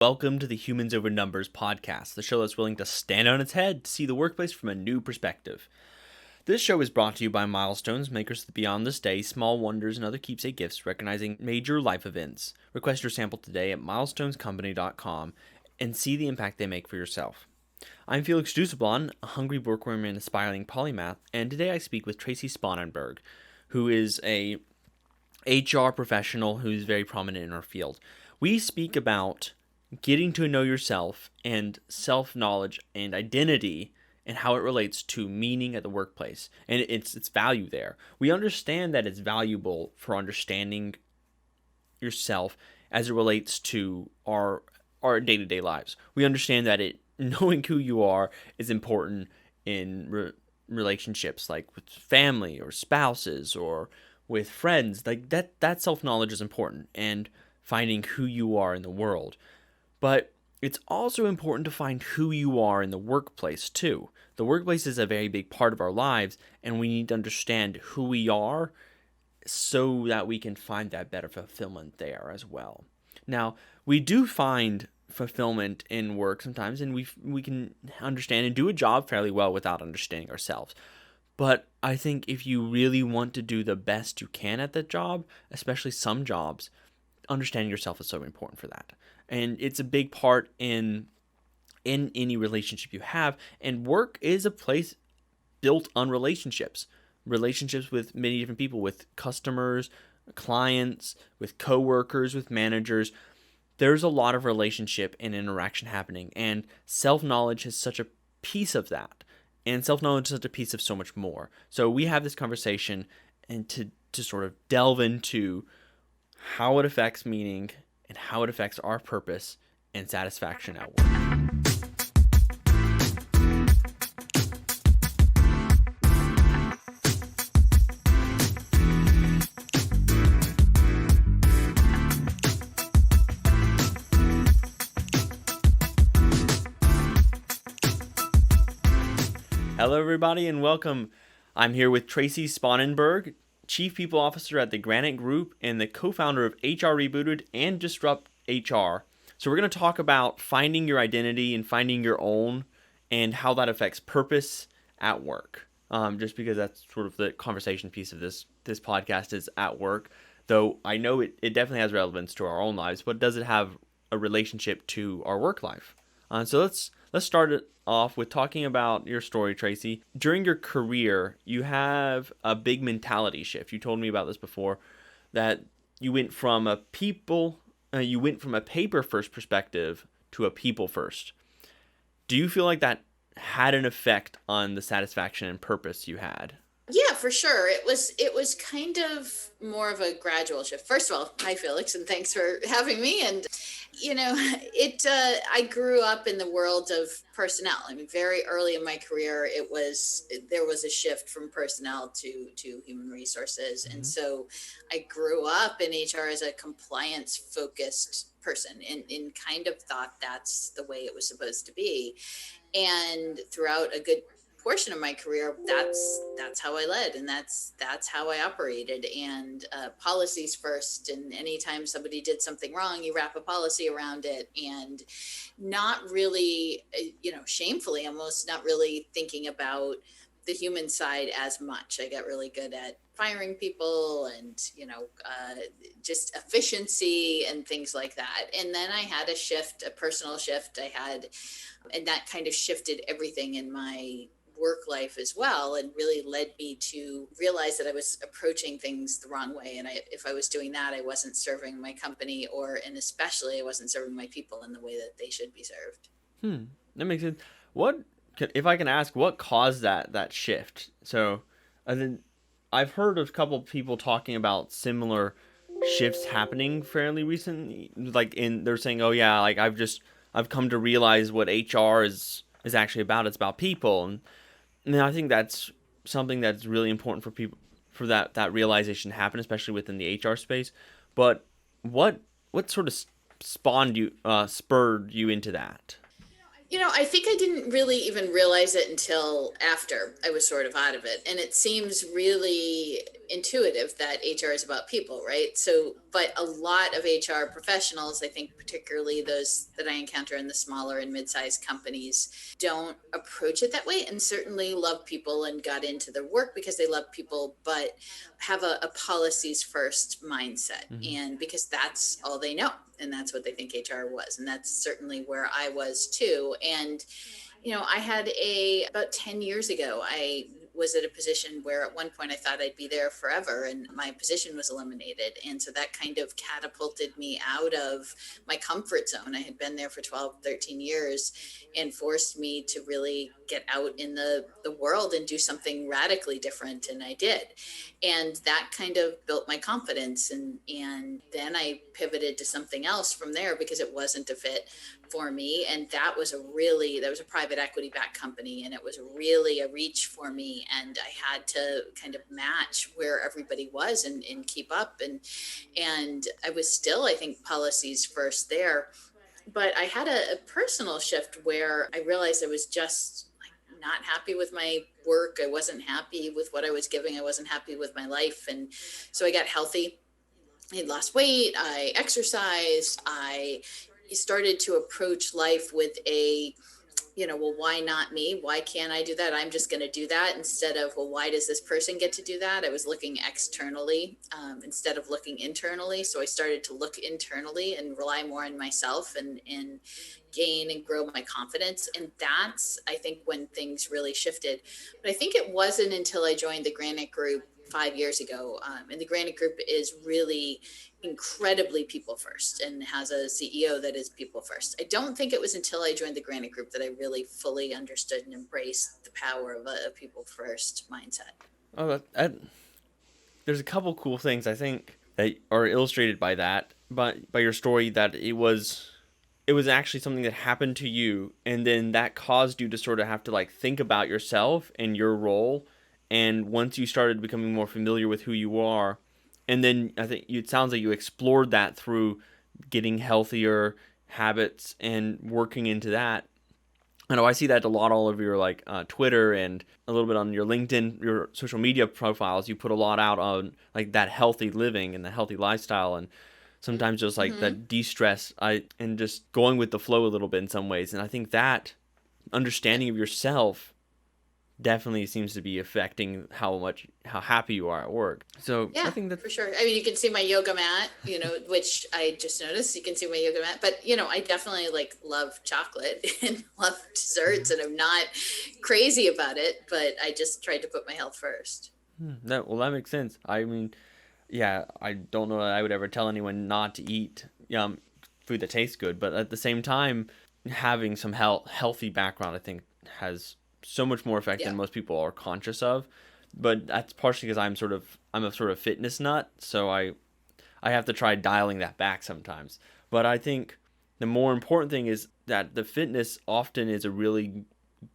Welcome to the Humans Over Numbers podcast, the show that's willing to stand on its head to see the workplace from a new perspective. This show is brought to you by Milestones, makers of the Beyond This Day, Small Wonders, and other keepsake gifts recognizing major life events. Request your sample today at milestonescompany.com and see the impact they make for yourself. I'm Felix Dusablon, a hungry bookworm and aspiring polymath, and today I speak with Tracie Sponenberg, who is a HR professional who's very prominent in our field. We speak about getting to know yourself and self-knowledge and identity and how it relates to meaning at the workplace and its value there. We understand that it's valuable for understanding yourself as it relates to our day-to-day lives. We understand that knowing who you are is important in relationships, like with family or spouses or with friends. Like that self-knowledge is important, and finding who you are in the world. But it's also important to find who you are in the workplace too. The workplace is a very big part of our lives, and we need to understand who we are so that we can find that better fulfillment there as well. Now, we do find fulfillment in work sometimes, and we can understand and do a job fairly well without understanding ourselves. But I think if you really want to do the best you can at that job, especially some jobs, understanding yourself is so important for that. And it's a big part in any relationship you have. And work is a place built on relationships with many different people, with customers, clients, with coworkers, with managers. There's a lot of relationship and interaction happening. And self-knowledge is such a piece of that. And self-knowledge is such a piece of so much more. So we have this conversation and to sort of delve into how it affects meaning and how it affects our purpose and satisfaction at work. Hello, everybody, and welcome. I'm here with Tracie Sponenberg, Chief People Officer at the Granite Group and the co-founder of HR Rebooted and Disrupt HR. So we're going to talk about finding your identity and finding your own and how that affects purpose at work. Just because that's sort of the conversation piece of this podcast is at work. Though I know it definitely has relevance to our own lives, but does it have a relationship to our work life? So let's start it off with talking about your story, Tracie. During your career, you have a big mentality shift. You told me about this before, that you went from a paper first perspective to a people first. Do you feel like that had an effect on the satisfaction and purpose you had? Yeah, for sure. It was kind of more of a gradual shift. First of all, hi Felix, and thanks for having me. And I grew up in the world of personnel. I mean, very early in my career, there was a shift from personnel to human resources. Mm-hmm. And so I grew up in HR as a compliance focused person and kind of thought that's the way it was supposed to be. And throughout a good portion of my career, that's how I led, and that's how I operated. And policies first, and anytime somebody did something wrong, you wrap a policy around it, and not really, shamefully almost, not really thinking about the human side as much. I got really good at firing people and just efficiency and things like that. And then I had a personal shift and that kind of shifted everything in my work life as well, and really led me to realize that I was approaching things the wrong way. And if I was doing that, I wasn't serving my company, and especially I wasn't serving my people in the way that they should be served. That makes sense. If I can ask, what caused that shift? So, I've heard of a couple of people talking about similar shifts happening fairly recently. They're saying, "Oh yeah, like I've come to realize what HR is actually about. It's about people." And I think that's something that's really important for people, for that realization to happen, especially within the HR space. But what sort of spurred you into that? I think I didn't really even realize it until after I was sort of out of it. And it seems really intuitive that HR is about people, right? So, but a lot of HR professionals, I think particularly those that I encounter in the smaller and mid-sized companies, don't approach it that way, and certainly love people and got into their work because they love people, but have a policies first mindset. Mm-hmm. And because that's all they know, and that's what they think HR was. And that's certainly where I was too. And I had about 10 years ago, I was at a position where at one point I thought I'd be there forever, and my position was eliminated. And so that kind of catapulted me out of my comfort zone. I had been there for 12, 13 years, and forced me to really get out in the world and do something radically different. And I did. And that kind of built my confidence. And then I pivoted to something else from there because it wasn't a fit for me. And that was a private equity backed company, and it was really a reach for me. And I had to kind of match where everybody was and keep up. And I was still, I think, policies first there. But I had a personal shift where I realized I was just not happy with my work. I wasn't happy with what I was giving. I wasn't happy with my life. And so I got healthy. I lost weight. I exercised. I started to approach life with well, why not me? Why can't I do that? I'm just going to do that, instead of, well, why does this person get to do that? I was looking externally instead of looking internally. So I started to look internally and rely more on myself and gain and grow my confidence. And that's, I think, when things really shifted. But I think it wasn't until I joined the Granite Group 5 years ago. And the Granite Group is really incredibly people first and has a CEO that is people first. I don't think it was until I joined the Granite Group that I really fully understood and embraced the power of a people first mindset. Oh, there's a couple cool things I think that are illustrated by that, by your story, that it was actually something that happened to you, and then that caused you to sort of have to think about yourself and your role. And once you started becoming more familiar with who you are, and then I think it sounds like you explored that through getting healthier habits and working into that. I know I see that a lot all over your Twitter and a little bit on your LinkedIn, your social media profiles. You put a lot out on that healthy living and the healthy lifestyle, and sometimes just that de-stress and just going with the flow a little bit in some ways. And I think that understanding of yourself definitely seems to be affecting how happy you are at work. So yeah, I think that for sure. I mean, you can see my yoga mat, which I just noticed. You can see my yoga mat, but I definitely love chocolate and love desserts, and I'm not crazy about it, but I just tried to put my health first. That makes sense. I mean, yeah, I don't know that I would ever tell anyone not to eat food that tastes good, but at the same time, having some healthy background, I think, has so much more effect than most people are conscious of. But that's partially because I'm a sort of fitness nut, so I have to try dialing that back sometimes. But I think the more important thing is that the fitness often is a really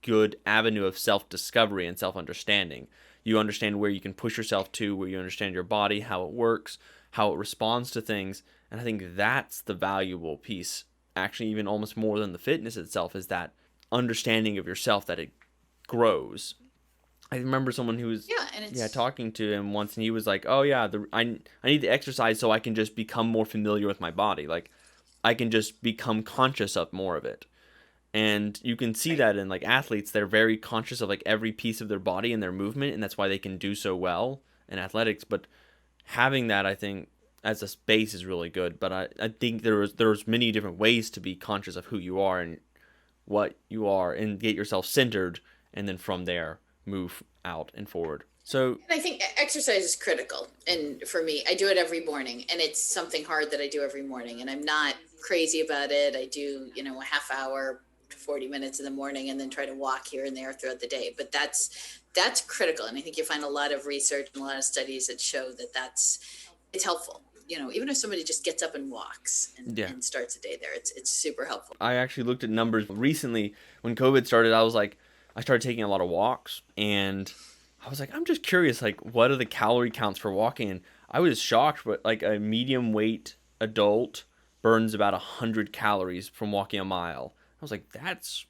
good avenue of self-discovery and self-understanding. You understand where you can push yourself to, where you understand your body, how it works, how it responds to things. And I think that's the valuable piece, actually, even almost more than the fitness itself, is that understanding of yourself, that it grows. I remember someone who was talking to him once, and he was like, "Oh yeah, I need to exercise so I can just become more familiar with my body. I can just become conscious of more of it." And you can see that in athletes. They're very conscious of every piece of their body and their movement, and that's why they can do so well in athletics. But having that, I think, as a base is really good. But I think there's many different ways to be conscious of who you are and what you are, and get yourself centered, and then from there move out and forward. So, and I think exercise is critical. And for me, I do it every morning, and it's something hard that I do every morning, and I'm not crazy about it. I do, a half hour to 40 minutes in the morning, and then try to walk here and there throughout the day. But that's critical. And I think you find a lot of research and a lot of studies that show that it's helpful. Even if somebody just gets up and walks and starts a day there, it's super helpful. I actually looked at numbers recently. When COVID started, I started taking a lot of walks, and I was I'm just curious, what are the calorie counts for walking? And I was shocked, but a medium weight adult burns about 100 calories from walking a mile. I was that's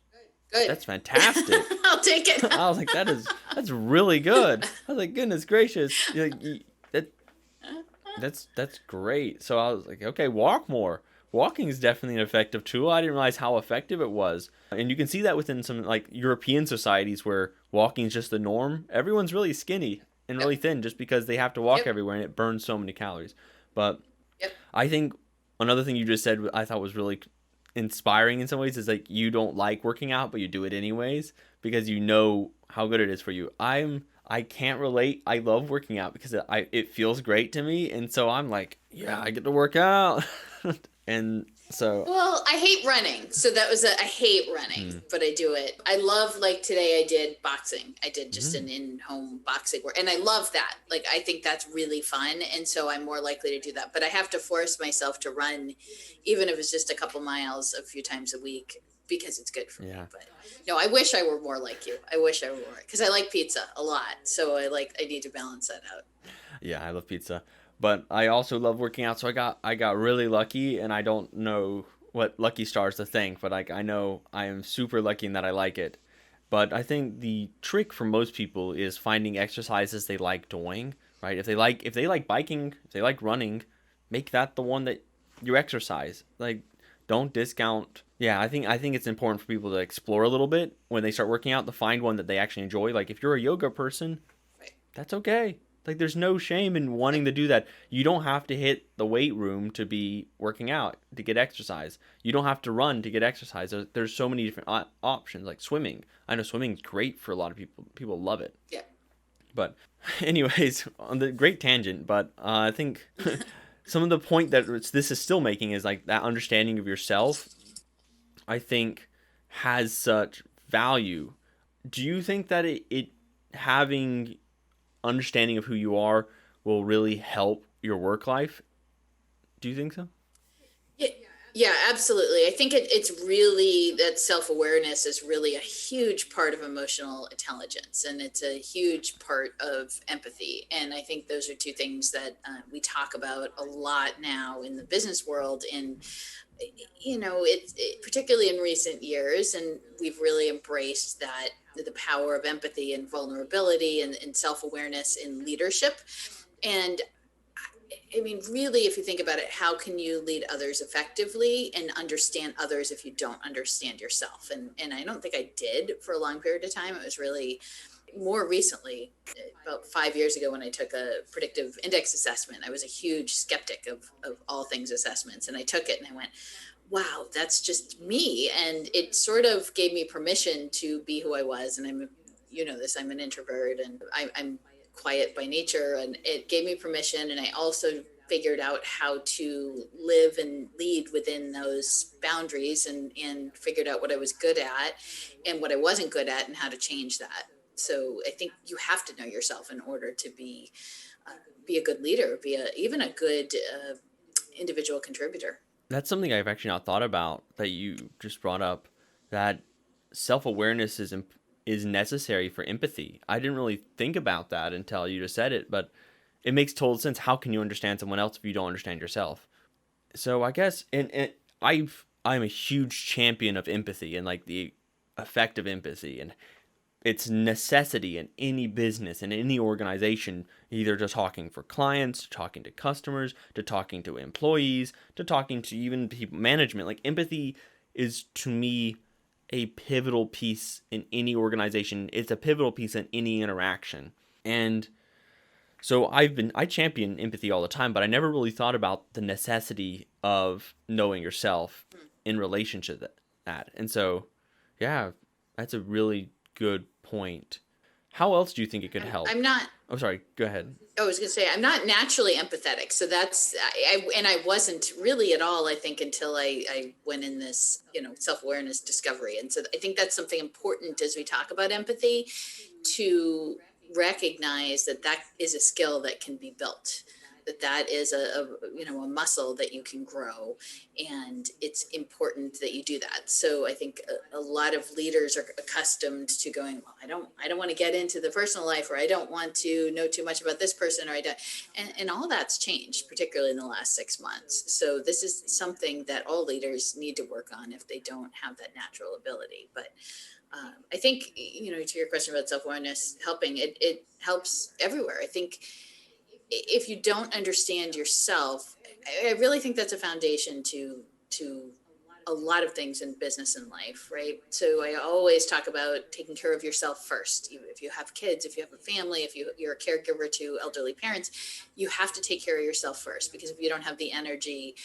Good. That's fantastic. I'll take it. I was like, that's really good. I was like, goodness gracious, that that's great. So I was like, okay, walk more. Walking is definitely an effective tool. I didn't realize how effective it was, and you can see that within some like European societies where walking is just the norm. Everyone's really skinny and really Yep. thin just because they have to walk Yep. everywhere and it burns so many calories. But Yep. I think another thing you just said I thought was really inspiring in some ways is like you don't like working out but you do it anyways because you know how good it is for you. I can't relate. I love working out because it feels great to me, and so I'm like, yeah, I get to work out. And so Well, I hate running. So that was I hate running, but I do it. I love, like today I did boxing. I did just an in-home boxing work. And I love that. Like, I think that's really fun. And so I'm more likely to do that. But I have to force myself to run, even if it's just a couple miles a few times a week, because it's good for me. But no, I wish I were more like you. I wish I were more, because I like pizza a lot. So I need to balance that out. yeah, I love pizza. But I also love working out, so I got really lucky, and I don't know what lucky star is the thing, but like I know I am super lucky in that I like it. But I think the trick for most people is finding exercises they like doing, right? If they like biking, if they like running, make that the one that you exercise. Like don't discount. Yeah, I think it's important for people to explore a little bit when they start working out to find one that they actually enjoy. Like if you're a yoga person, Right. that's okay. Like there's no shame in wanting to do that. You don't have to hit the weight room to be working out to get exercise. You don't have to run to get exercise. There's so many different options like swimming. I know swimming's great for a lot of people. People love it. Yeah. But anyways, on the great tangent, but I think some of the point that this is still making is like that understanding of yourself, I think has such value. Do you think that it having understanding of who you are will really help your work life? Do you think so? Yeah, yeah, absolutely. I think it's really that self-awareness is really a huge part of emotional intelligence, and it's a huge part of empathy. And I think those are two things that we talk about a lot now in the business world. And particularly in recent years, and we've really embraced that the power of empathy and vulnerability and self-awareness in leadership. And I mean, really, if you think about it, how can you lead others effectively and understand others if you don't understand yourself? And I don't think I did for a long period of time. It was really more recently, about 5 years ago, when I took a predictive index assessment. I was a huge skeptic of all things assessments. And I took it and I went, wow, that's just me. And it sort of gave me permission to be who I was. And I'm an introvert, and I'm quiet by nature, and it gave me permission. And I also figured out how to live and lead within those boundaries, and figured out what I was good at and what I wasn't good at and how to change that. So I think you have to know yourself in order to be a good leader, even a good individual contributor. That's something I've actually not thought about that you just brought up. That self-awareness is necessary for empathy. I didn't really think about that until you just said it, but it makes total sense. How can you understand someone else if you don't understand yourself? So I guess, and I'm a huge champion of empathy and like the effect of empathy and its necessity in any business and any organization, either just talking for clients, to talking to customers, to talking to employees, to talking to even people management. Like empathy is to me a pivotal piece in any organization. It's a pivotal piece in any interaction. And so I champion empathy all the time, but I never really thought about the necessity of knowing yourself in relation to that. And so, yeah, that's a really good point. How else do you think it could help? I'm not. Oh, sorry. Go ahead. I was going to say, I'm not naturally empathetic. So I wasn't really at all, I think, until I went in this, self-awareness discovery. And so I think that's something important as we talk about empathy, to recognize that is a skill that can be built. that is a muscle that you can grow, and it's important that you do that. So I think a lot of leaders are accustomed to going, well, I don't want to get into the personal life, or I don't want to know too much about this person, or I don't, and all that's changed, particularly in the last 6 months. So this is something that all leaders need to work on if they don't have that natural ability. But I think, to your question about self-awareness helping, it helps everywhere. I think if you don't understand yourself, I really think that's a foundation to a lot of things in business and life, right? So I always talk about taking care of yourself first. If you have kids, if you have a family, if you're a caregiver to elderly parents, you have to take care of yourself first, because if you don't have the energy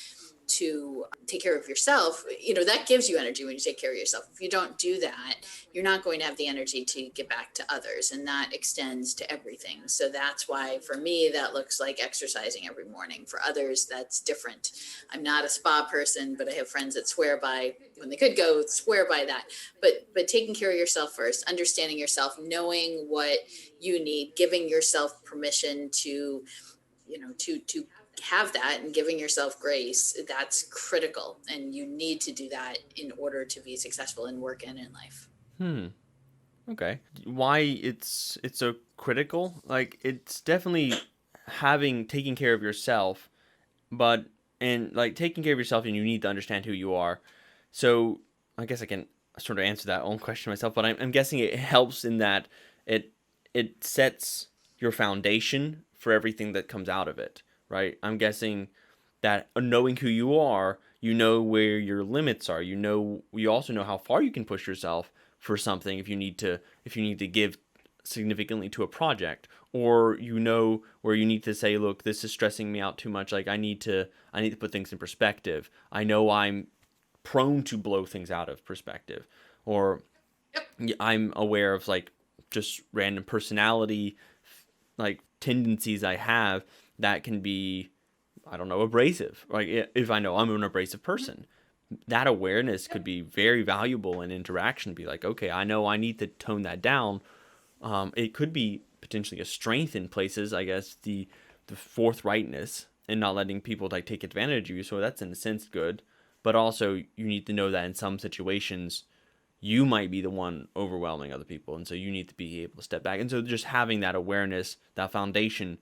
to take care of yourself, that gives you energy when you take care of yourself. If you don't do that, you're not going to have the energy to give back to others, and that extends to everything. So that's why for me, that looks like exercising every morning. For others, that's different. I'm not a spa person, but I have friends that swear by, when they could go, swear by that. But taking care of yourself first, understanding yourself, knowing what you need, giving yourself permission to have that, and giving yourself grace, that's critical, and you need to do that in order to be successful in work and in life. Okay. Why it's so critical? Like, it's definitely taking care of yourself, but and like taking care of yourself, and you need to understand who you are. So I guess I can sort of answer that own question myself, but I'm guessing it helps in that it sets your foundation for everything that comes out of it, right? I'm guessing that knowing who you are, you know where your limits are. You also know how far you can push yourself for something if you need to give significantly to a project, or where you need to say, look, this is stressing me out too much. Like, I need to put things in perspective. I know I'm prone to blow things out of perspective, or I'm aware of like just random personality like tendencies I have that can be, I don't know, abrasive. Like, if I know I'm an abrasive person, that awareness could be very valuable in interaction. Be like, okay, I know I need to tone that down. It could be potentially a strength in places, I guess, the forthrightness and not letting people like take advantage of you. So that's in a sense good, but also you need to know that in some situations you might be the one overwhelming other people, and so you need to be able to step back. And so just having that awareness, that foundation,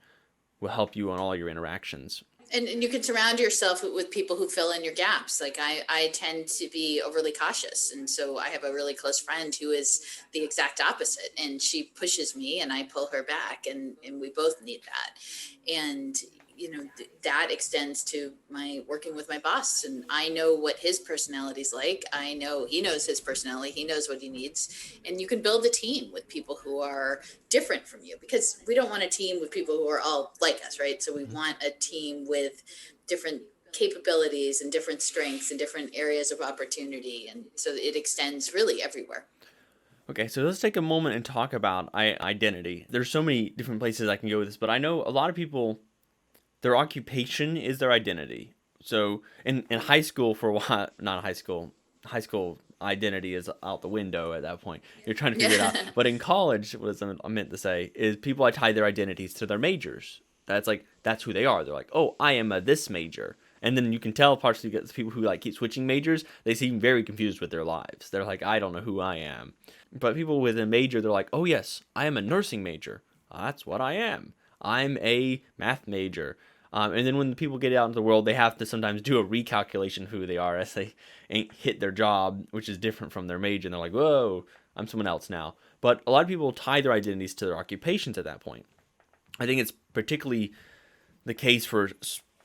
will help you on all your interactions. And you can surround yourself with people who fill in your gaps. Like I tend to be overly cautious. And so I have a really close friend who is the exact opposite. And she pushes me and I pull her back. And we both need that. And, that extends to my working with my boss. And I know what his personality's like. I know he knows his personality. He knows what he needs. And you can build a team with people who are different from you, because we don't want a team with people who are all like us, right? So we want a team with different capabilities and different strengths and different areas of opportunity. And so it extends really everywhere. Okay, so let's take a moment and talk about identity. There's so many different places I can go with this, but I know a lot of people, their occupation is their identity. So in high school, for a while, not high school identity is out the window at that point. You're trying to figure it out. But in college, what I meant to say is people tie their identities to their majors. That's who they are. They're like, oh, I am a this major. And then you can tell partially the people who like keep switching majors, they seem very confused with their lives. They're like, I don't know who I am. But people with a major, they're like, oh yes, I am a nursing major. That's what I am. I'm a math major. And then when the people get out into the world, they have to sometimes do a recalculation of who they are as they ain't hit their job, which is different from their major. And they're like, whoa, I'm someone else now. But a lot of people tie their identities to their occupations at that point. I think it's particularly the case for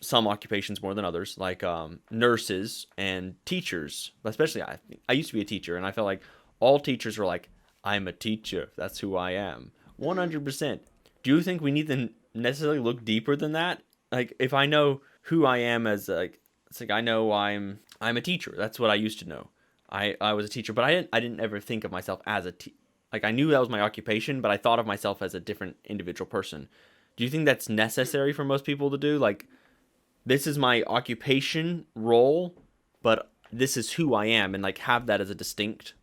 some occupations more than others, like nurses and teachers. Especially, I used to be a teacher, and I felt like all teachers were like, I'm a teacher. That's who I am. 100%. Do you think we need to necessarily look deeper than that? Like, if I know who I am as it's like I know I'm a teacher. That's what I used to know. I was a teacher, but I didn't ever think of myself as like I knew that was my occupation, but I thought of myself as a different individual person. Do you think that's necessary for most people to do? Like, this is my occupation role, but this is who I am, and like have that as a distinct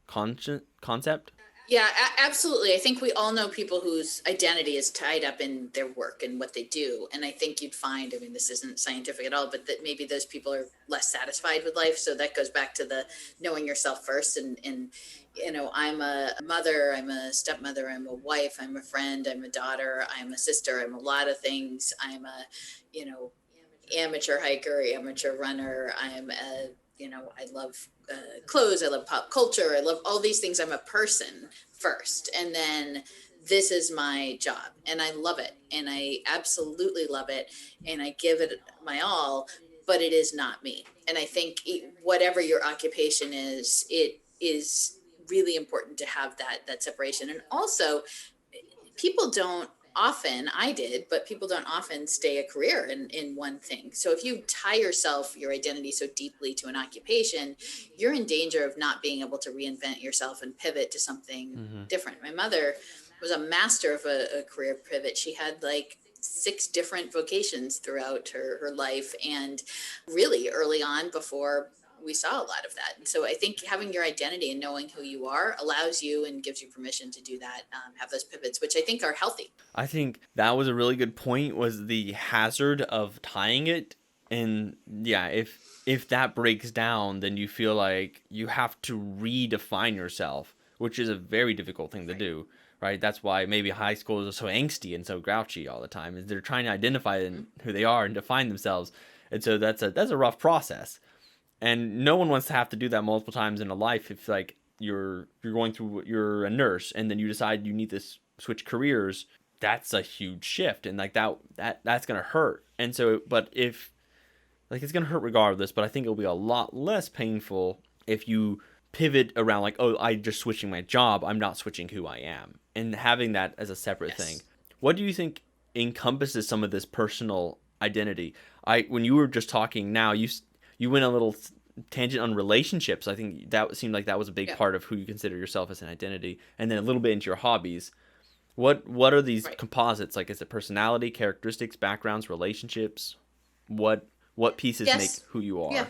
concept? Yeah, absolutely. I think we all know people whose identity is tied up in their work and what they do. And I think you'd find, I mean, this isn't scientific at all, but that maybe those people are less satisfied with life. So that goes back to the knowing yourself first. And I'm a mother, I'm a stepmother, I'm a wife, I'm a friend, I'm a daughter, I'm a sister, I'm a lot of things. I'm a, you know, amateur hiker, amateur runner. I'm a, I love clothes. I love pop culture. I love all these things. I'm a person first. And then this is my job and I love it. And I absolutely love it. And I give it my all, but it is not me. And I think whatever your occupation is, it is really important to have that separation. And also, people don't often, I did, but people don't often stay a career in one thing. So if you tie your identity so deeply to an occupation, you're in danger of not being able to reinvent yourself and pivot to something different. My mother was a master of a career pivot. She had like 6 different vocations throughout her life. And really early on, before we saw a lot of that. And so I think having your identity and knowing who you are allows you and gives you permission to do that, have those pivots, which I think are healthy. I think that was a really good point, was the hazard of tying it. And yeah, if that breaks down, then you feel like you have to redefine yourself, which is a very difficult thing to do, right? That's why maybe high schools are so angsty and so grouchy all the time, is they're trying to identify who they are and define themselves. And so that's a rough process. And no one wants to have to do that multiple times in a life. If like you're going through, you're a nurse and then you decide you need to switch careers, that's a huge shift, and like that's gonna hurt. And so, but if like it's gonna hurt regardless, but I think it'll be a lot less painful if you pivot around like, oh, I'm just switching my job, I'm not switching who I am, and having that as a separate thing. What do you think encompasses some of this personal identity? When you were just talking now, you went a little tangent on relationships. I think that seemed like that was a big part of who you consider yourself as an identity, and then a little bit into your hobbies. What are these composites? Like, is it personality, characteristics, backgrounds, relationships? What pieces make who you are? Yeah,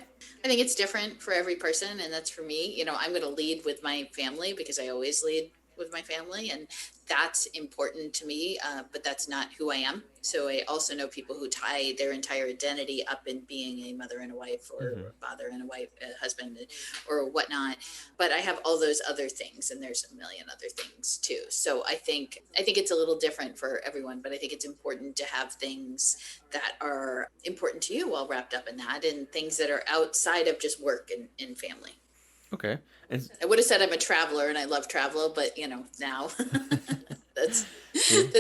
I think it's different for every person, and that's for me. I'm going to lead with my family because I always lead with my family, and that's important to me, but that's not who I am. So I also know people who tie their entire identity up in being a mother and a wife, or a father and a wife, a husband, or whatnot. But I have all those other things, and there's a million other things too. So I think it's a little different for everyone, but I think it's important to have things that are important to you all wrapped up in that, and things that are outside of just work and family. Okay. And I would have said I'm a traveler and I love travel, but now that's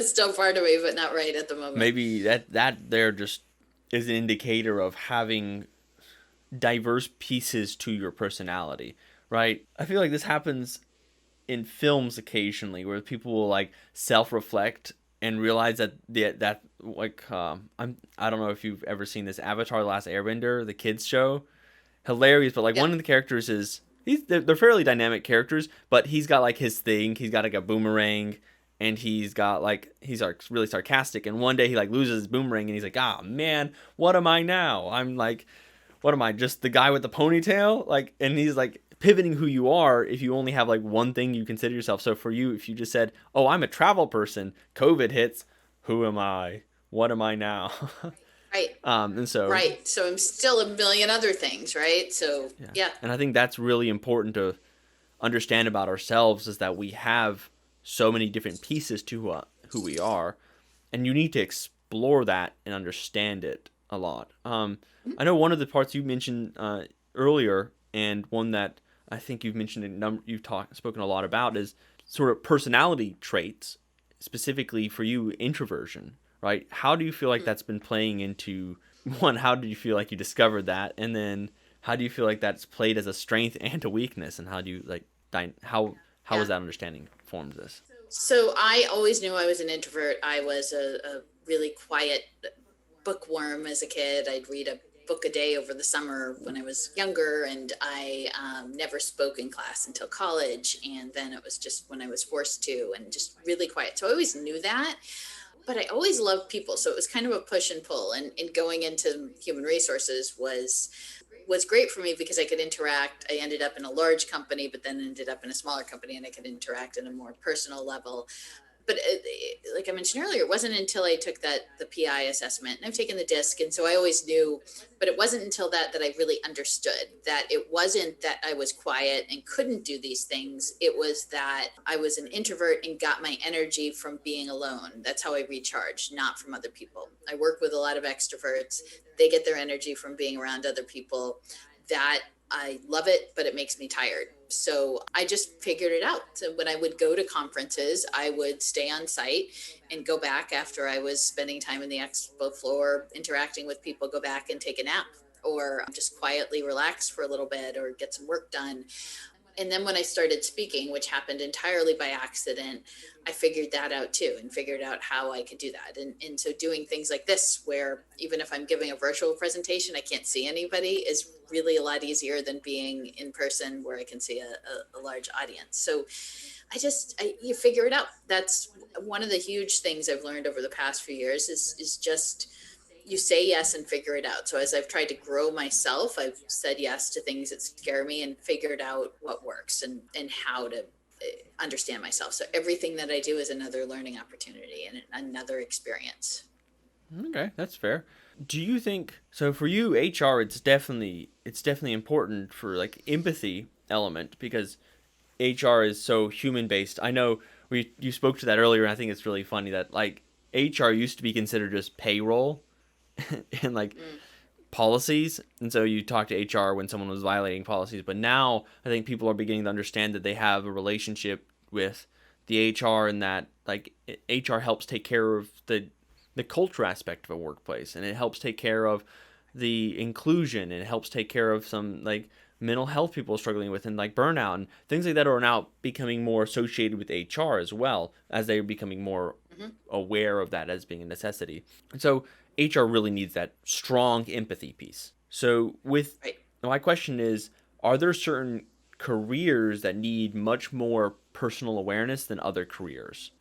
still part of me, but not right at the moment. Maybe that there just is an indicator of having diverse pieces to your personality, right? I feel like this happens in films occasionally, where people will like self-reflect and realize that I don't know if you've ever seen this Avatar: The Last Airbender, the kids show. Hilarious, but like one of the characters is they're fairly dynamic characters, but he's got like his thing. He's got like a boomerang, and he's like really sarcastic. And one day he like loses his boomerang, and he's like, "Ah, man, what am I now? I'm like, what am I? Just the guy with the ponytail?" Like, and he's like pivoting who you are if you only have like one thing you consider yourself. So for you, if you just said, "Oh, I'm a travel person," COVID hits. Who am I? What am I now? Right. And so So I'm still a million other things, right? So yeah. And I think that's really important to understand about ourselves, is that we have so many different pieces to who we are, and you need to explore that and understand it a lot. I know one of the parts you mentioned earlier, and one that I think you've mentioned spoken a lot about, is sort of personality traits, specifically for you, introversion. Right? How do you feel like that's been playing into, one, how did you feel like you discovered that? And then how do you feel like that's played as a strength and a weakness? And how do you like, how has that understanding formed this? So I always knew I was an introvert. I was a really quiet bookworm as a kid. I'd read a book a day over the summer when I was younger, and I never spoke in class until college. And then it was just when I was forced to, and just really quiet. So I always knew that. But I always loved people. So it was kind of a push and pull. And going into human resources was was great for me because I could interact. I ended up in a large company, but then ended up in a smaller company, and I could interact in a more personal level. But like I mentioned earlier, it wasn't until I took the PI assessment, and I've taken the DISC, and so I always knew, but it wasn't until that I really understood that it wasn't that I was quiet and couldn't do these things. It was that I was an introvert and got my energy from being alone. That's how I recharge, not from other people. I work with a lot of extroverts. They get their energy from being around other people. That I love it, but it makes me tired. So I just figured it out. So when I would go to conferences, I would stay on site and go back after I was spending time in the expo floor, interacting with people, go back and take a nap, or just quietly relax for a little bit or get some work done. And then when I started speaking, which happened entirely by accident, I figured that out too, and figured out how I could do that. And so doing things like this, where even if I'm giving a virtual presentation, I can't see anybody, is really a lot easier than being in person where I can see a large audience. So you figure it out. That's one of the huge things I've learned over the past few years is just, you say yes and figure it out. So as I've tried to grow myself, I've said yes to things that scare me and figured out what works and how to understand myself. So everything that I do is another learning opportunity and another experience. Okay, that's fair. Do you think so? For you, HR, it's definitely important for like empathy element, because HR is so human based. I know you spoke to that earlier, and I think it's really funny that like HR used to be considered just payroll and like policies, and so you talk to HR when someone was violating policies. But now I think people are beginning to understand that they have a relationship with the HR, and that like HR helps take care of the culture aspect of a workplace, and it helps take care of the inclusion, and it helps take care of some like mental health people are struggling with, and like burnout and things like that are now becoming more associated with HR as well, as they're becoming more aware of that as being a necessity. And so HR really needs that strong empathy piece. So with my question is, are there certain careers that need much more personal awareness than other careers?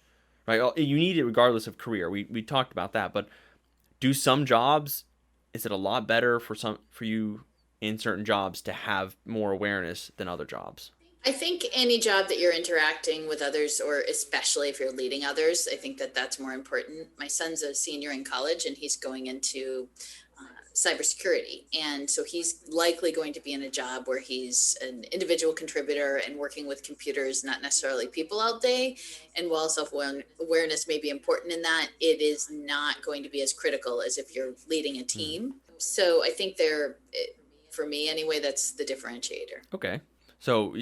Right? You need it regardless of career. We talked about that, but do some jobs, is it a lot better for you in certain jobs to have more awareness than other jobs? I think any job that you're interacting with others, or especially if you're leading others, I think that's more important. My son's a senior in college, and he's going into cybersecurity. And so he's likely going to be in a job where he's an individual contributor and working with computers, not necessarily people all day. And while self-awareness may be important in that, it is not going to be as critical as if you're leading a team. So I think for me anyway, that's the differentiator. Okay. So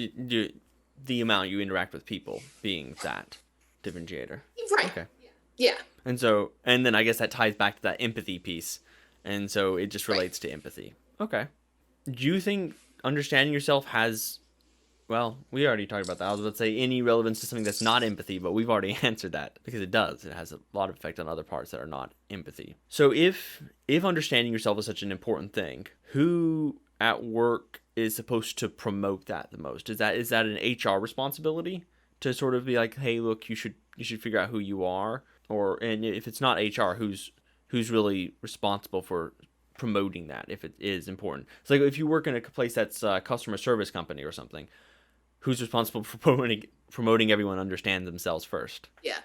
the amount you interact with people being that differentiator. Right. Okay. Yeah. And then I guess that ties back to that empathy piece. And so it just relates to empathy. Okay. Do you think understanding yourself has, well, we already talked about that. I was about to say any relevance to something that's not empathy, but we've already answered that, because it does. It has a lot of effect on other parts that are not empathy. So if understanding yourself is such an important thing, who at work is supposed to promote that the most? Is that an HR responsibility to sort of be like, hey, look, you should figure out who you are? And if it's not HR, who's really responsible for promoting that if it is important? It's like if you work in a place that's a customer service company or something, who's responsible for promoting everyone understand themselves first? Yeah.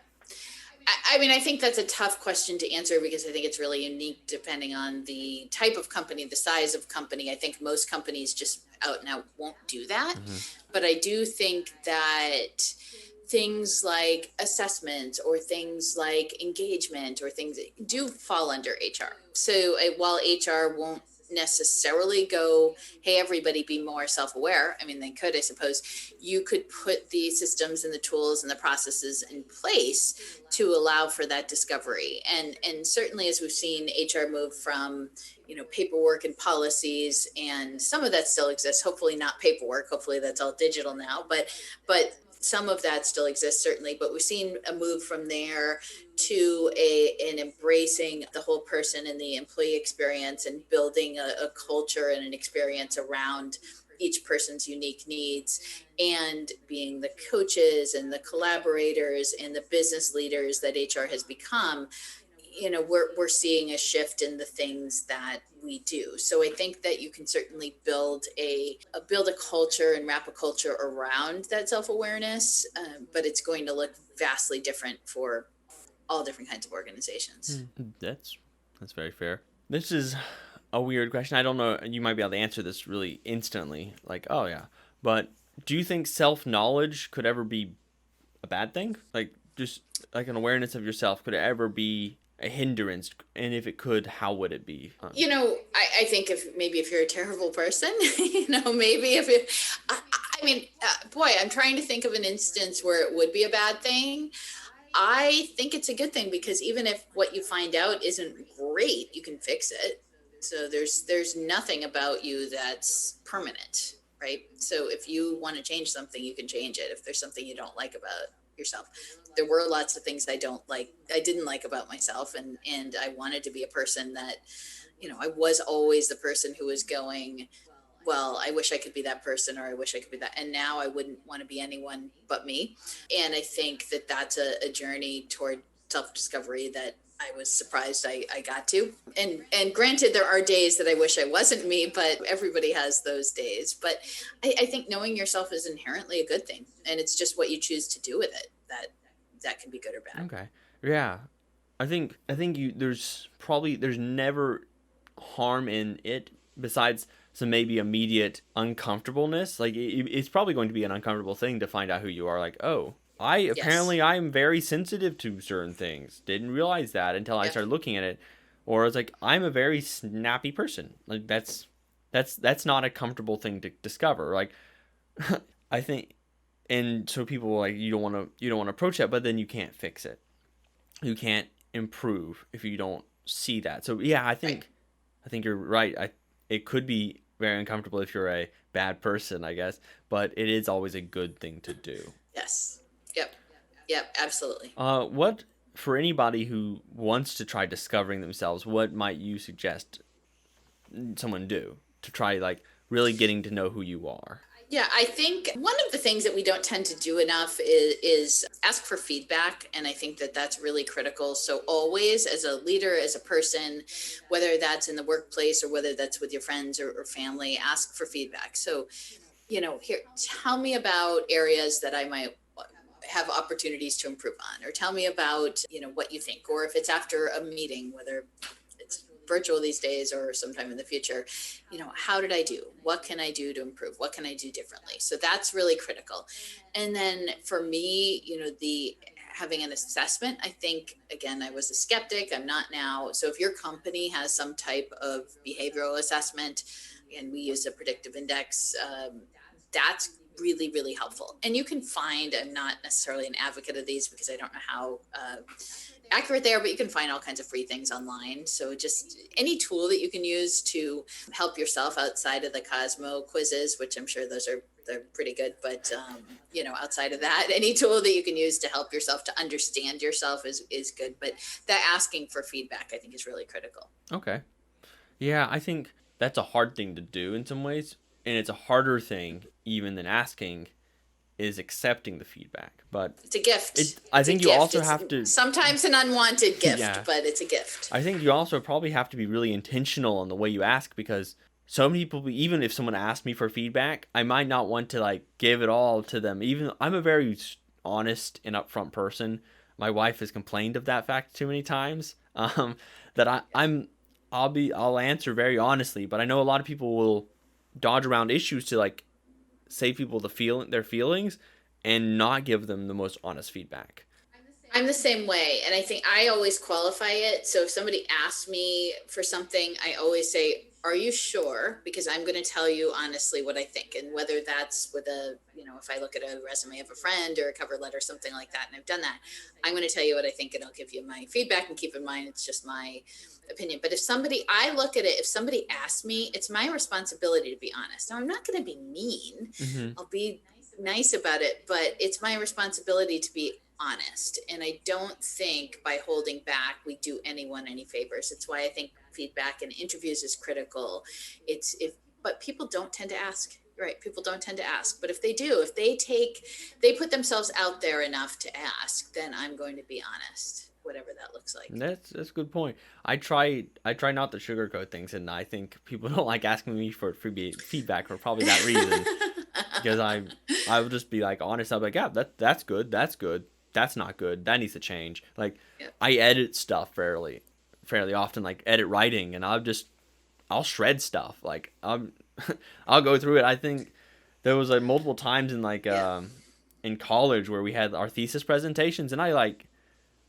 I mean, I think that's a tough question to answer, because I think it's really unique depending on the type of company, the size of company. I think most companies just out and out won't do that. But I do think that things like assessment or things like engagement or things do fall under HR. So while HR won't necessarily go, hey, everybody be more self-aware. I mean, they could, I suppose. You could put the systems and the tools and the processes in place to allow for that discovery. And certainly, as we've seen HR move from, paperwork and policies, and some of that still exists, hopefully not paperwork, hopefully that's all digital now, but some of that still exists, certainly, but we've seen a move from there to an embracing the whole person and the employee experience, and building a culture and an experience around each person's unique needs, and being the coaches and the collaborators and the business leaders that HR has become. we're seeing a shift in the things that we do. So I think that you can certainly build a culture and wrap a culture around that self-awareness, but it's going to look vastly different for all different kinds of organizations. That's very fair. This is a weird question. I don't know. You might be able to answer this really instantly. Like, oh yeah. But do you think self-knowledge could ever be a bad thing? Like, just like an awareness of yourself, could it ever be a hindrance? And if it could, how would it be? I think if you're a terrible person, maybe if it, I mean, boy, I'm trying to think of an instance where it would be a bad thing. I think it's a good thing, because even if what you find out isn't great, you can fix it. So there's nothing about you that's permanent, right? So if you want to change something, you can change it. If there's something you don't like about yourself, there were lots of things I didn't like about myself, and I wanted to be a person that, I was always the person who was going, well, I wish I could be that person, or I wish I could be that. And now I wouldn't want to be anyone but me. And I think that that's a journey toward self-discovery that I was surprised I got to. And granted, there are days that I wish I wasn't me, but everybody has those days. But I think knowing yourself is inherently a good thing. And it's just what you choose to do with it that can be good or bad. Okay. Yeah. I think there's never harm in it, besides some maybe immediate uncomfortableness. Like, it's probably going to be an uncomfortable thing to find out who you are. Like, oh, I'm very sensitive to certain things. Didn't realize that until I started looking at it. Or it's like, I'm a very snappy person. Like, that's not a comfortable thing to discover. Like, I think, and so people, like, you don't want to approach that, but then you can't fix it. You can't improve if you don't see that. So yeah, I think you're right. It could be very uncomfortable if you're a bad person, I guess, but it is always a good thing to do. Yes. Yep. Absolutely. What, for anybody who wants to try discovering themselves, what might you suggest someone do to try, like, really getting to know who you are? Yeah, I think one of the things that we don't tend to do enough is ask for feedback. And I think that that's really critical. So always, as a leader, as a person, whether that's in the workplace or whether that's with your friends or family, ask for feedback. So, here, tell me about areas that I might have opportunities to improve on, or tell me about, what you think, or if it's after a meeting, whether it's virtual these days or sometime in the future, how did I do? What can I do to improve? What can I do differently? So that's really critical. And then for me, the having an assessment, I think, again, I was a skeptic, I'm not now. So if your company has some type of behavioral assessment, and we use a predictive index, that's really, really helpful. And you can find, I'm not necessarily an advocate of these because I don't know how accurate they are, but you can find all kinds of free things online. So just any tool that you can use to help yourself outside of the Cosmo quizzes, which I'm sure they're pretty good, but outside of that, any tool that you can use to help yourself to understand yourself is good. But that asking for feedback, I think, is really critical. Okay. Yeah, I think that's a hard thing to do in some ways, and it's a harder thing even than asking is accepting the feedback. But it's a gift. I think you also have to, sometimes an unwanted gift, but it's a gift. I think you also probably have to be really intentional in the way you ask, because so many people, even if someone asked me for feedback, I might not want to, like, give it all to them. Even I'm a very honest and upfront person. My wife has complained of that fact too many times, that I'll answer very honestly, but I know a lot of people will dodge around issues to, like, save people their feelings and not give them the most honest feedback. I'm the same way. And I think I always qualify it. So if somebody asks me for something, I always say, are you sure? Because I'm going to tell you honestly what I think. And whether that's with if I look at a resume of a friend or a cover letter, something like that, and I've done that, I'm going to tell you what I think, and I'll give you my feedback, and keep in mind, it's just my opinion. But if somebody asks me, it's my responsibility to be honest. Now, I'm not going to be mean. Mm-hmm. I'll be nice about it, but it's my responsibility to be honest. And I don't think by holding back, we do anyone any favors. It's why I think feedback in interviews is critical. But people don't tend to ask, right? People don't tend to ask, but if they do, if they put themselves out there enough to ask, then I'm going to be honest. whatever that looks like. That's a good point. I try not to sugarcoat things, and I think people don't like asking me for feedback for probably that reason. Because I will just be like honest. I'm like, yeah, that's good, that's not good, that needs to change. Like, Yep. I edit stuff fairly often, like edit writing, and I'll shred stuff. Like, I'll go through it. I think there was like multiple times in like in college where we had our thesis presentations, and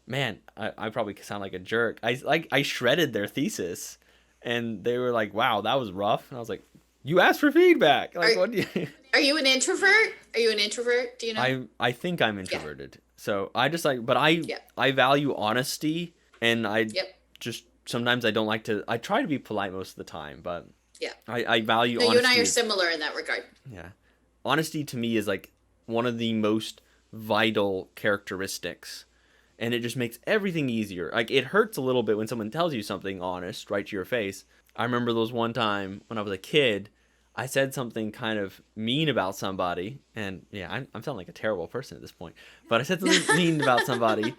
man, I probably sound like a jerk. I shredded their thesis, and they were like, wow, that was rough. And I was like, you asked for feedback. Like, what do you? Are you an introvert? Are you an introvert? Do you know? I think I'm introverted. So I just like, but I value honesty, and just sometimes I don't like to. I try to be polite most of the time, but I value No, honesty. you and I are similar in that regard. Yeah, honesty to me is like one of the most vital characteristics, and it just makes everything easier. Like, it hurts a little bit when someone tells you something honest right to your face. I remember there was one time when I was a kid, I said something kind of mean about somebody, and yeah, I'm sounding like a terrible person at this point, but I said something mean about somebody,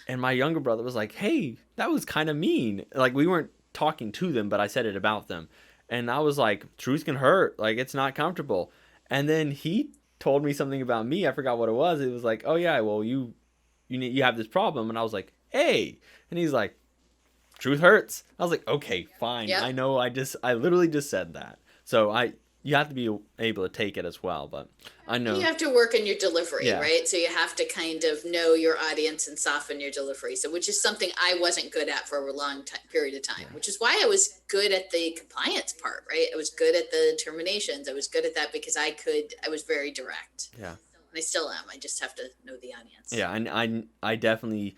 and my younger brother was like, hey, that was kind of mean. Like, we weren't talking to them, but I said it about them. And I was like, truth can hurt. Like, it's not comfortable. And then he told me something about me. I forgot what it was. It was like, oh yeah, well, you have this problem. And I was like, hey. And he's like, truth hurts. I was like, okay, fine. Yep. I know. I literally just said that. So you have to be able to take it as well. But I know you have to work on your delivery, right? So you have to kind of know your audience and soften your delivery. So, which is something I wasn't good at for a long period of time, which is why I was good at the compliance part, right? I was good at the terminations. I was good at that because I was very direct. Yeah. And I still am. I just have to know the audience. Yeah, and I definitely,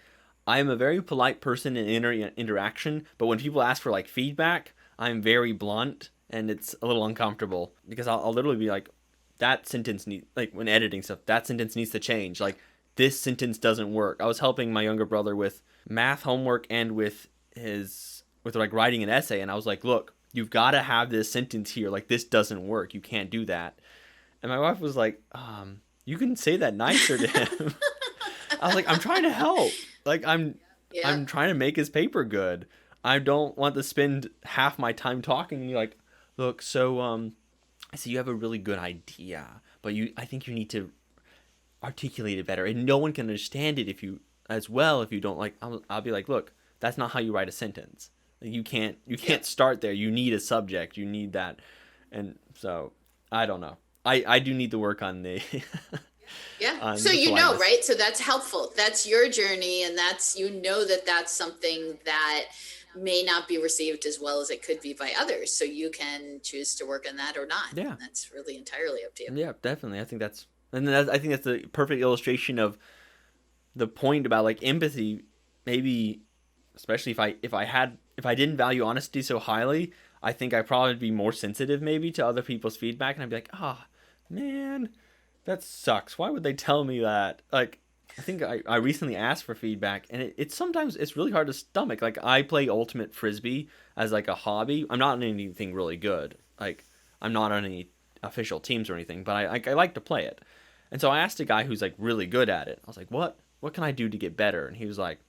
I'm a very polite person in interaction, but when people ask for like feedback, I'm very blunt, and it's a little uncomfortable because I'll literally be like, that sentence like when editing stuff, that sentence needs to change. Like, this sentence doesn't work. I was helping my younger brother with math homework and with like writing an essay, and I was like, look, you've got to have this sentence here. Like, this doesn't work. You can't do that. And my wife was like, you can say that nicer to him. I was like, I'm trying to help. Like, I'm trying to make his paper good. I don't want to spend half my time talking and you're like, look, so I see you have a really good idea, but I think you need to articulate it better, and no one can understand it if you don't like. I'll be like, look, that's not how you write a sentence. Like, you can't start there. You need a subject. You need that, and so I don't know. I do need to work on the. Yeah. So right? So that's helpful. That's your journey, and that's that's something that may not be received as well as it could be by others. So you can choose to work on that or not. Yeah. That's really entirely up to you. Yeah, definitely. I think that's the perfect illustration of the point about like empathy. Maybe, especially if I didn't value honesty so highly, I think I'd probably be more sensitive maybe to other people's feedback, and I'd be like, man, that sucks. Why would they tell me that? Like, I think I recently asked for feedback, and it's sometimes it's really hard to stomach. Like, I play ultimate frisbee as like a hobby. I'm not in anything really good. Like, I'm not on any official teams or anything, but I like to play it. And so I asked a guy who's like really good at it. I was like, what can I do to get better? And he was like,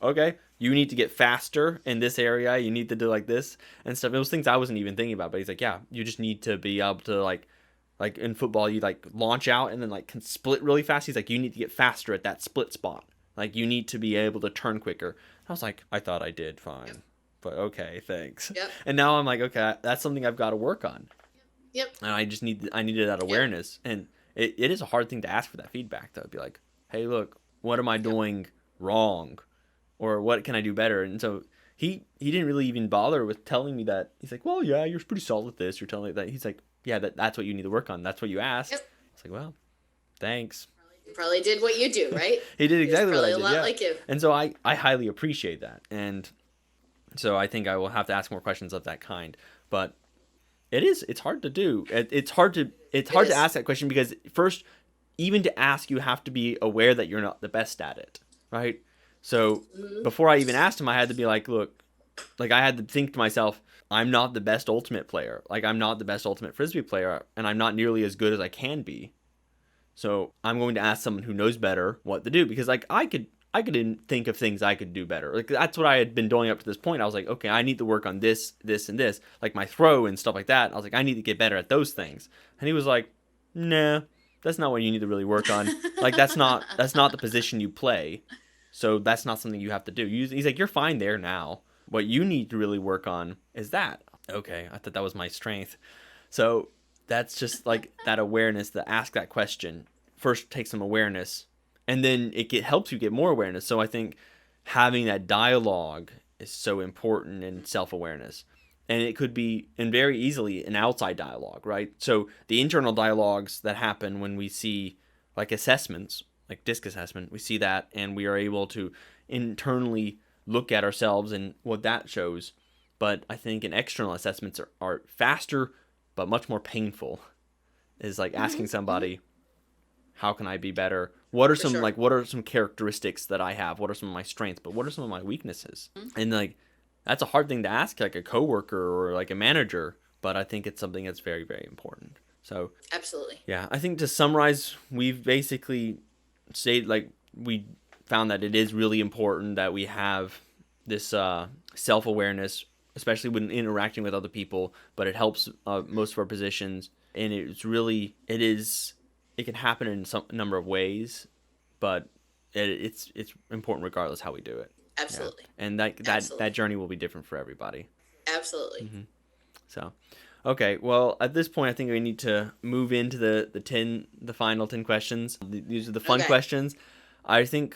okay, you need to get faster in this area. You need to do like this and stuff. It was things I wasn't even thinking about, but he's like, yeah, you just need to be able to like in football, you like launch out and then like can split really fast. He's like, you need to get faster at that split spot. Like, you need to be able to turn quicker. I was like, I thought I did fine, but okay, thanks. Yep. And now I'm like, okay, that's something I've got to work on. Yep. And I needed that awareness. Yep. And it is a hard thing to ask for that feedback, though. Be like, hey, look, what am I doing wrong? Or what can I do better? And so he didn't really even bother with telling me that. He's like, well, yeah, you're pretty solid at this. You're telling me that. He's like, yeah, that's what you need to work on. That's what you asked. Yep. It's like, well, thanks. You probably did what you do, right? He did exactly what I did. Probably a lot like you. And so I highly appreciate that. And so I think I will have to ask more questions of that kind. But it's hard to do. It's hard to ask that question because first, even to ask, you have to be aware that you're not the best at it, right? So before I even asked him, I had to be like, look, like I had to think to myself, I'm not the best ultimate player. Like, I'm not the best ultimate frisbee player, and I'm not nearly as good as I can be. So I'm going to ask someone who knows better what to do, because like I could I could think of things I could do better. Like, that's what I had been doing up to this point. I was like, okay, I need to work on this, this, and this, like my throw and stuff like that. I was like, I need to get better at those things. And he was like, nah, that's not what you need to really work on. Like, that's not the position you play. So that's not something you have to do. He's like, you're fine there now. What you need to really work on is that. Okay, I thought that was my strength. So that's just like that awareness, to ask that question. First, take some awareness, and then it helps you get more awareness. So I think having that dialogue is so important in self-awareness. And it could be, and very easily, an outside dialogue, right? So the internal dialogues that happen when we see like assessments, like DISC assessment, we see that, and we are able to internally look at ourselves and what that shows. But I think in external assessments are faster, but much more painful. Is like asking somebody, how can I be better? What are what are some characteristics that I have? What are some of my strengths? But what are some of my weaknesses? And like, that's a hard thing to ask like a coworker or like a manager, but I think it's something that's very, very important. So absolutely. Yeah, I think to summarize, we've basically said, like, we found that it is really important that we have this self-awareness, especially when interacting with other people, but it helps most of our positions. And it can happen in some number of ways, but it's important regardless how we do it. Absolutely. Yeah. And that journey will be different for everybody. Absolutely. Mm-hmm. So, okay, well, at this point, I think we need to move into the final 10 questions. These are the fun questions. I think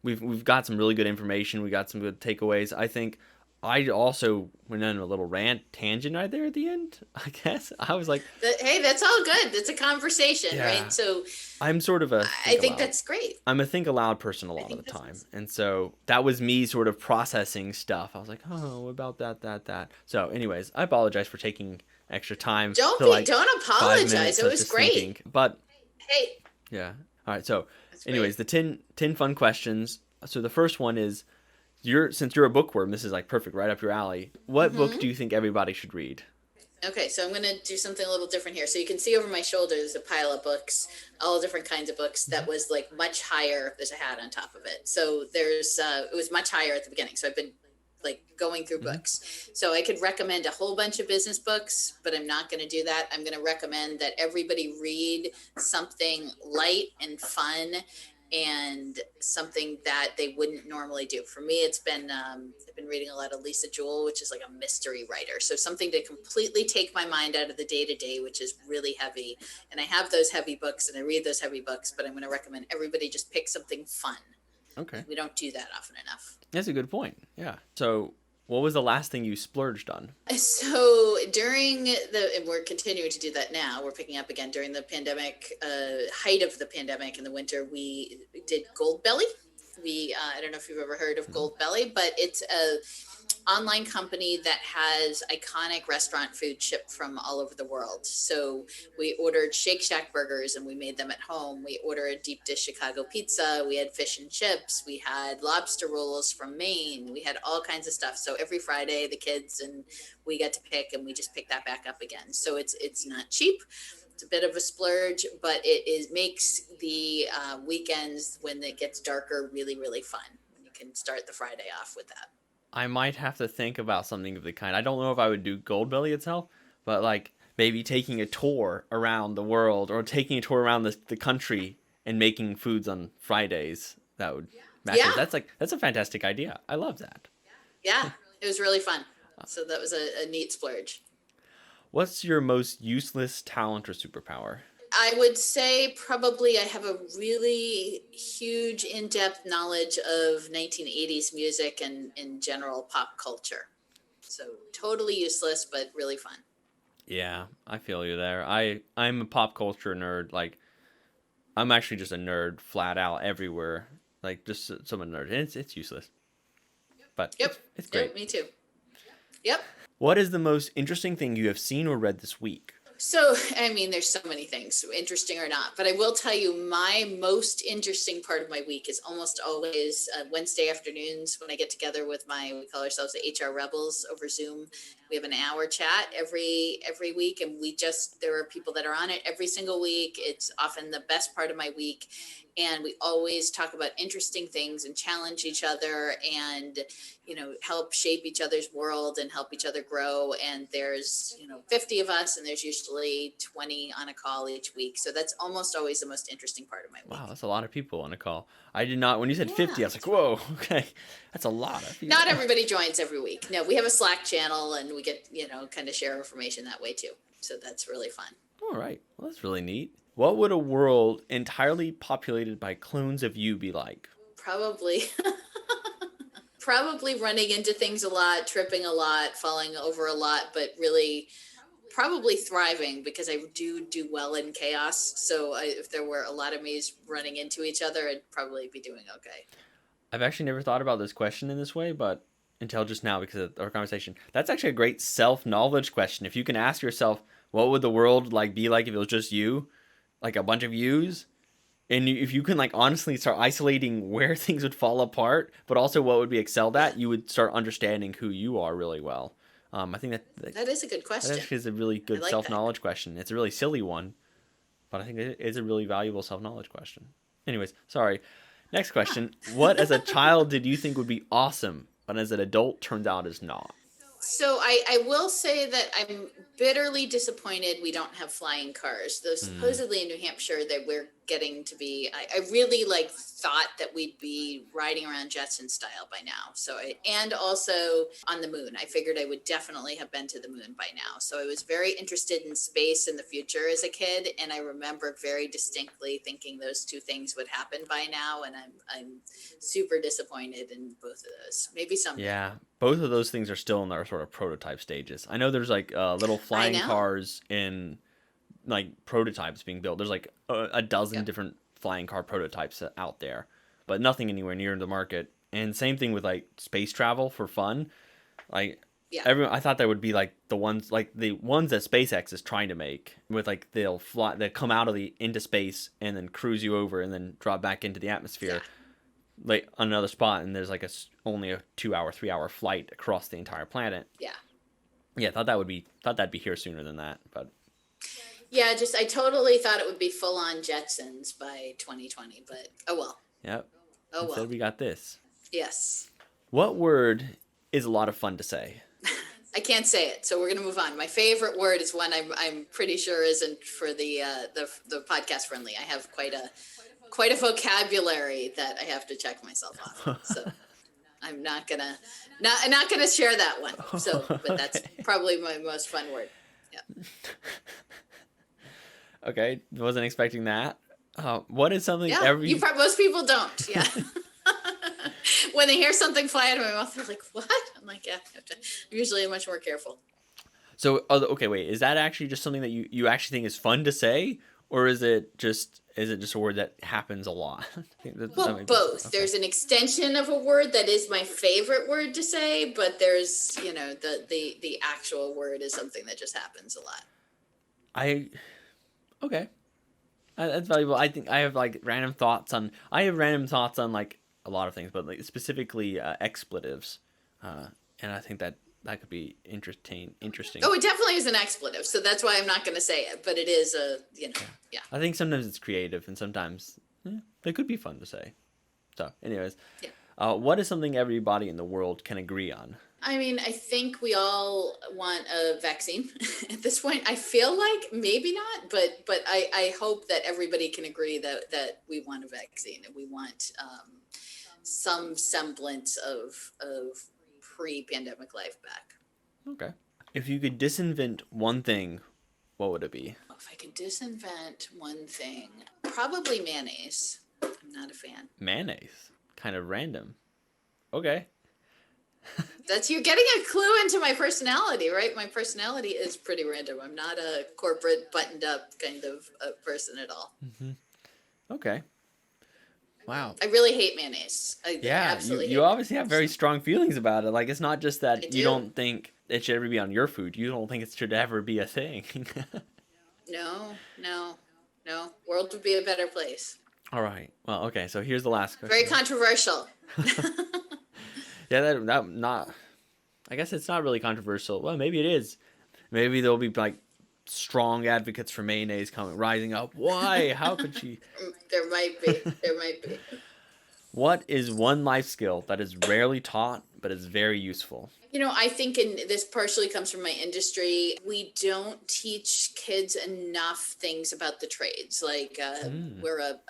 we've got some really good information. We got some good takeaways. I think I also went on a little tangent right there at the end, I guess. I was like... Hey, that's all good. It's a conversation, right? So I'm sort of I think that's great. I'm a think aloud person a lot of the time. Awesome. And so that was me sort of processing stuff. I was like, oh, about that. So anyways, I apologize for taking extra time. Don't apologize. It was great. Thinking. But hey. Yeah. All right. So anyways, the 10 fun questions. So the first one is, since you're a bookworm, this is like perfect, right up your alley. What book do you think everybody should read? Okay, so I'm going to do something a little different here. So you can see over my shoulder, there's a pile of books, all different kinds of books that was like much higher. There's a hat on top of it. So it was much higher at the beginning. So I've been like going through books. So I could recommend a whole bunch of business books, but I'm not going to do that. I'm going to recommend that everybody read something light and fun and something that they wouldn't normally do. For me, it's been I've been reading a lot of Lisa Jewell, which is like a mystery writer. So something to completely take my mind out of the day-to-day, which is really heavy. And I have those heavy books and I read those heavy books, but I'm going to recommend everybody just pick something fun. Okay. We don't do that often enough. That's a good point. Yeah. So what was the last thing you splurged on? So and we're continuing to do that now. We're picking up again during the pandemic, height of the pandemic in the winter. We did Goldbelly. I don't know if you've ever heard of Goldbelly, but it's a online company that has iconic restaurant food shipped from all over the world. So we ordered Shake Shack burgers and we made them at home. We ordered deep dish Chicago pizza. We had fish and chips. We had lobster rolls from Maine. We had all kinds of stuff. So every Friday, the kids and we get to pick, and we just pick that back up again. So it's not cheap. It's a bit of a splurge, but makes the weekends when it gets darker really, really fun. You can start the Friday off with that. I might have to think about something of the kind. I don't know if I would do Goldbelly itself, but like maybe taking a tour around the world or taking a tour around the country and making foods on Fridays. That would match it. That's a fantastic idea. I love that. Yeah, it was really fun. So that was a neat splurge. What's your most useless talent or superpower? I would say probably I have a really huge in-depth knowledge of 1980s music and in general pop culture. So totally useless, but really fun. Yeah, I feel you there. I'm a pop culture nerd. Like, I'm actually just a nerd flat out everywhere. Like, just some nerd. And it's useless. But it's great. Yep, me too. Yep. What is the most interesting thing you have seen or read this week? So, I mean, there's so many things, interesting or not, but I will tell you my most interesting part of my week is almost always Wednesday afternoons when I get together with we call ourselves the HR Rebels over Zoom. We have an hour chat every week, and there are people that are on it every single week. It's often the best part of my week. And we always talk about interesting things and challenge each other and, help shape each other's world and help each other grow. And there's, 50 of us, and there's usually 20 on a call each week. So that's almost always the most interesting part of my week. Wow, that's a lot of people on a call. I did not, when you said 50, I was like, whoa, okay. That's a lot of people. Not everybody joins every week. No, we have a Slack channel, and we get, kind of share information that way too. So that's really fun. All right. Well, that's really neat. What would a world entirely populated by clones of you be like? Probably running into things a lot, tripping a lot, falling over a lot, but really probably thriving, because I do well in chaos. So if there were a lot of me's running into each other, I'd probably be doing okay. I've actually never thought about this question in this way, but until just now because of our conversation. That's actually a great self-knowledge question. If you can ask yourself, what would the world be like if it was just you? Like a bunch of yous? And if you can honestly start isolating where things would fall apart, but also what would be excelled at, you would start understanding who you are really well. I think that is a good question. That actually is a really good self-knowledge question. It's a really silly one, but I think it is a really valuable self-knowledge question. Anyways, sorry. Next question. What as a child did you think would be awesome, but as an adult turns out is not? So I will say that I'm bitterly disappointed we don't have flying cars. Though supposedly in New Hampshire that we're getting to be, I really thought that we'd be riding around Jetson style by now. And also on the moon. I figured I would definitely have been to the moon by now. So I was very interested in space in the future as a kid. And I remember very distinctly thinking those two things would happen by now. And I'm super disappointed in both of those. Maybe someday. Yeah. Both of those things are still in their sort of prototype stages. I know there's little flying cars in prototypes being built. There's a dozen different flying car prototypes out there, but nothing anywhere near the market. And same thing with space travel for fun. Everyone, I thought that would be the ones that SpaceX is trying to make with they'll come out into space and then cruise you over and then drop back into the atmosphere. On another spot, and there's only a 2-hour, 3-hour flight across the entire planet. Yeah, thought that'd be here sooner than that, but yeah, I totally thought it would be full on Jetsons by 2020, but oh well. Yep. Oh well. Instead we got this. Yes. What word is a lot of fun to say? I can't say it, so we're gonna move on. My favorite word is one I'm pretty sure isn't for the podcast friendly. I have quite a vocabulary that I have to check myself off. So I'm not gonna share that one. So, but that's probably my most fun word. Yeah. Okay, wasn't expecting that. What is something most people don't. Yeah. When they hear something fly out of my mouth, they're like, "What?" I'm like, "Yeah." I'm usually much more careful. So, okay, wait. Is that actually just something that you actually think is fun to say, or is it just a word that happens a lot? Well, both. Okay. There's an extension of a word that is my favorite word to say, but there's the actual word is something that just happens a lot. Okay, that's valuable. I think I have random thoughts on. A lot of things, but specifically expletives, and I think that could be interesting. Oh, it definitely is an expletive, so that's why I'm not going to say it. But it is yeah. I think sometimes it's creative, and sometimes they could be fun to say. So, anyways, what is something everybody in the world can agree on? I mean, I think we all want a vaccine at this point. I feel like maybe not, but I hope that everybody can agree that we want a vaccine and we want some semblance of pre-pandemic life back. Okay. If you could disinvent one thing, what would it be? If I could disinvent one thing, probably mayonnaise. I'm not a fan. Mayonnaise? Kind of random. Okay. You're getting a clue into my personality, right? My personality is pretty random. I'm not a corporate buttoned up kind of person at all. Mm-hmm. Okay. Wow. I really hate mayonnaise. You obviously have very strong feelings about it. It's not just that you don't think it should ever be on your food. You don't think it should ever be a thing. No. World would be a better place. All right. Well, okay. So here's the last question. Very controversial. Yeah, I I guess it's not really controversial. Well, maybe it is. Maybe there'll be like strong advocates for mayonnaise rising up. Why? How could she? There might be. There might be. What is one life skill that is rarely taught but is very useful? I think, and this partially comes from my industry, we don't teach kids enough things about the trades. Like we're a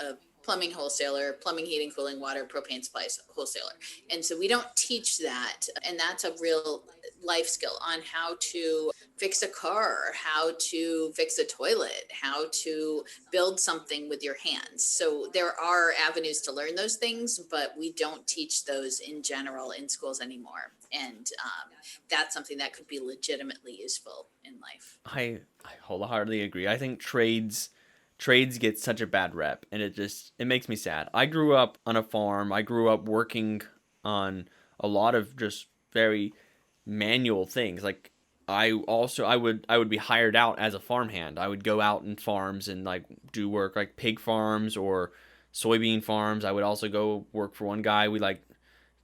plumbing wholesaler, plumbing, heating, cooling, water, propane supplies wholesaler. And so we don't teach that. And that's a real life skill on how to fix a car, how to fix a toilet, how to build something with your hands. So there are avenues to learn those things, but we don't teach those in general in schools anymore. And that's something that could be legitimately useful in life. I wholeheartedly agree. I think trades get such a bad rep, and it makes me sad. I grew up on a farm. I grew up working on a lot of just very manual things. Like I would be hired out as a farmhand. I would go out in farms and like do work like pig farms or soybean farms. I would also go work for one guy. We like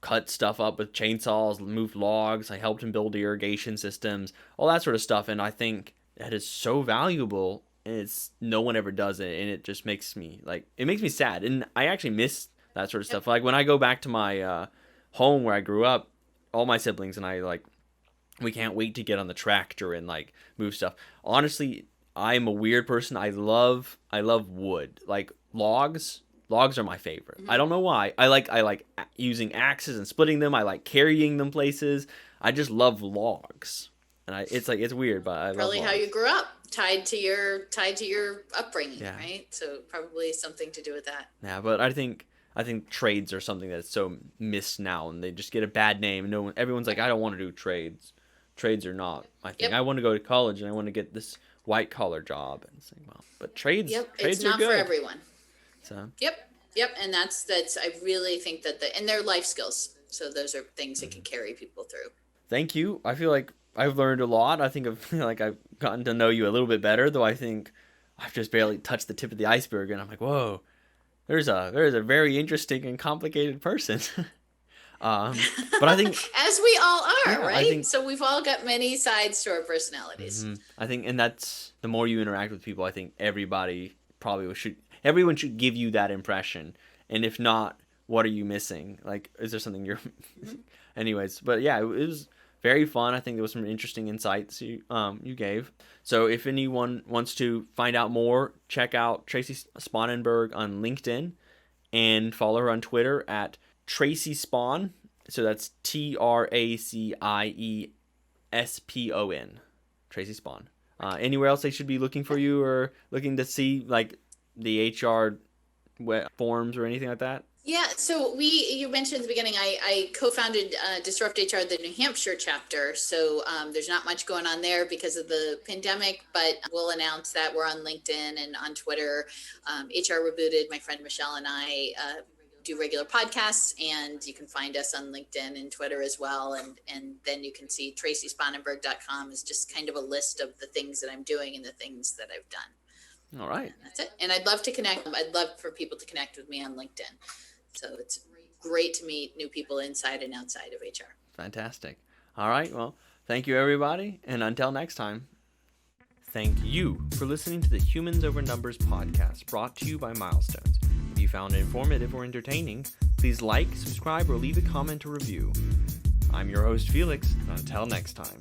cut stuff up with chainsaws, move logs. I helped him build irrigation systems, all that sort of stuff. And I think that is so valuable. And no one ever does it, and it just makes me sad, and I actually miss that sort of stuff. Like when I go back to my home where I grew up, all my siblings and I we can't wait to get on the tractor and like move stuff. Honestly, I'm a weird person. I love wood, like logs. Logs are my favorite. I don't know why. I like using axes and splitting them. I like carrying them places. I just love logs, and it's weird, but I probably love how logs. you grew up. Tied to your upbringing, yeah. Right? So probably something to do with that. Yeah, but I think trades are something that's so missed now, and they just get a bad name. Everyone's like, I don't want to do trades. Trades are not. I think I want to go to college and I want to get this white collar job. And it's like, well, but trades are good. It's not for everyone. So. Yep, and that's. I really think that and they're life skills. So those are things that can carry people through. Thank you. I feel like I've learned a lot. I think I've gotten to know you a little bit better, though I think I've just barely touched the tip of the iceberg, and I'm like, whoa, there's a very interesting and complicated person. But I think as we all are, yeah, right? So we've all got many sides to our personalities. Mm-hmm. I think, and that's the more you interact with people, I think everyone should give you that impression, and if not, what are you missing? Like, is there something you're missing? Anyways, but yeah, it was very fun. I think there was some interesting insights you gave. So if anyone wants to find out more, check out Tracie Sponenberg on LinkedIn and follow her on Twitter at Tracie Spon. So that's TraciESPON. Tracie Spon. Anywhere else they should be looking for you or looking to see like the HR forums or anything like that? Yeah, so you mentioned at the beginning, I co-founded Disrupt HR, the New Hampshire chapter. So there's not much going on there because of the pandemic, but we'll announce that we're on LinkedIn and on Twitter. HR Rebooted, my friend Michelle and I do regular podcasts, and you can find us on LinkedIn and Twitter as well. And then you can see TracieSponenberg.com is just kind of a list of the things that I'm doing and the things that I've done. All right. And that's it. And I'd love to connect. I'd love for people to connect with me on LinkedIn. So it's great to meet new people inside and outside of HR. Fantastic. All right. Well, thank you, everybody. And until next time. Thank you for listening to the Humans Over Numbers podcast brought to you by Milestones. If you found it informative or entertaining, please like, subscribe, or leave a comment or review. I'm your host, Felix. And until next time.